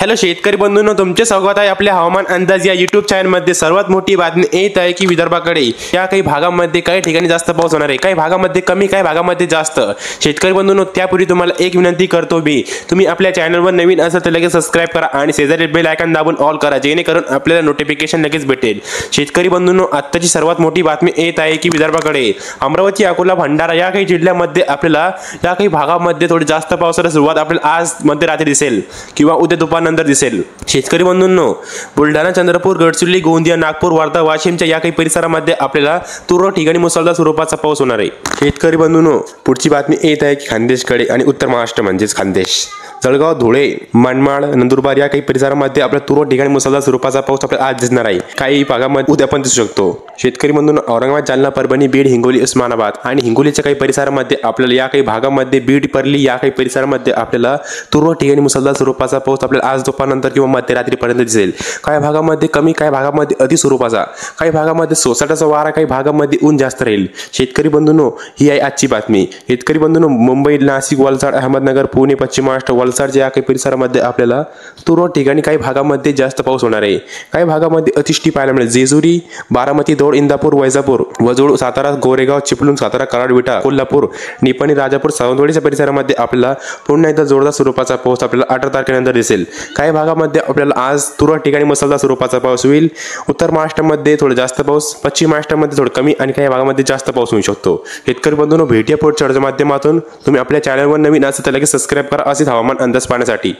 Hello शेतकरी बंधूंनो, तुमचे स्वागत आहे आपल्या हवामान अंदाज या YouTube चॅनलमध्ये। सर्वात मोठी बातमी येत आहे की विदर्भाकडे या काही भागांमध्ये काही ठिकाणी जास्त पाऊस होणार आहे, काही भागांमध्ये कमी, काही भागांमध्ये जास्त। शेतकरी बंधूंनो, त्यापूर्वी तुम्हाला एक विनंती करतो मी, तुम्ही आपल्या चॅनलवर नवीन असाल तर लगेच सबस्क्राइब करा आणि शेजारी बेल आयकॉन दाबून ऑल करा, जेणेकरून आपल्याला नोटिफिकेशन लगेच भेटेल। शेतकरी बंधूंनो, आत्ताची सर्वात मोठी बातमी येत आहे की विदर्भाकडे अमरावती, अकोला, भंडारा या काही जिल्ह्यांमध्ये आपल्याला या काही भागांमध्ये थोडी जास्त पावसाला सुरुवात आपल्याला आज मध्यरात्री दिसेल किंवा उद्या दुपारनंतर दिसेल। शेतकरी बंधूंनो, बुलढाणा, चंद्रपूर, गडचिरोली, गोंदिया, नागपूर, वर्धा, वाशिमच्या या काही परिसरामध्ये आपल्याला तुरळक ठिकाणी मुसळधार स्वरूपाचा पाऊस होणार आहे। शेतकरी बंधूंनो, पुढची बातमी येत आहे की खानदेशकडे आणि उत्तर महाराष्ट्र म्हणजेच खानदेश, जळगाव, धुळे, मनमाड, नंदुरबार या काही परिसरामध्ये आपल्या तुरळक ठिकाणी मुसळधार स्वरूपाचा पाऊस आपल्याला आज दिसणार आहे, काही भागामध्ये उद्या पण दिसू शकतो। शेतकरी बंधूंनो, औरंगाबाद, जालना, परभणी, बीड, हिंगोली, उस्मानाबाद आणि हिंगोलीच्या काही परिसरामध्ये आपल्याला या काही भागामध्ये, बीड, परली या काही परिसरामध्ये आपल्याला तुरळक ठिकाणी मुसळधार स्वरूपाचा पाऊस आपल्याला आज दुपारनंतर किंवा मध्यरात्रीपर्यंत दिसेल। काही भागामध्ये कमी, काही भागामध्ये अति स्वरूपाचा, काही भागामध्ये सोसाट्याचा वारा, काही भागामध्ये ऊन जास्त राहील। शेतकरी बंधूंनो, ही आहे आजची बातमी। शेतकरी बंधूंनो, मुंबई, नाशिक, वलसाड, अहमदनगर, पुणे, पश्चिम महाराष्ट्र, वलसाडच्या या काही परिसरामध्ये आपल्याला तुरळक ठिकाणी काही भागामध्ये जास्त पाऊस होणार आहे, काही भागामध्ये अतिवृष्टी पाहायला मिळेल। जेजुरी, बारामती, दौंड, इंदापूर, वैजापूर, वजूळ, सातारा, गोरेगाव, चिपळूण, सातारा, कराड, विटा, कोल्हापूर, निपाणी, राजापूर, सावंतवाडीच्या परिसरामध्ये आपल्याला पुन्हा एकदा जोरदार स्वरूपाचा पाऊस आपल्याला 18 तारखेनंतर दिसेल। काही भागामध्ये आपल्याला आज तुरळक ठिकाणी मुसळधार स्वरूपाचा पाऊस होईल। उत्तर महाराष्ट्रामध्ये थोडा जास्त पाऊस, पश्चिम महाराष्ट्रामध्ये थोडं कमी आणि काही भागामध्ये जास्त पाऊस होऊ शकतो। शेतकरी बंधूंनो, भेटूया पुढच्या माध्यमातून। तुम्ही आपल्या चॅनलवर नवीन असाल तर लगेच सबस्क्राइब करा असेच हवामान अंदाज पाहण्यासाठी।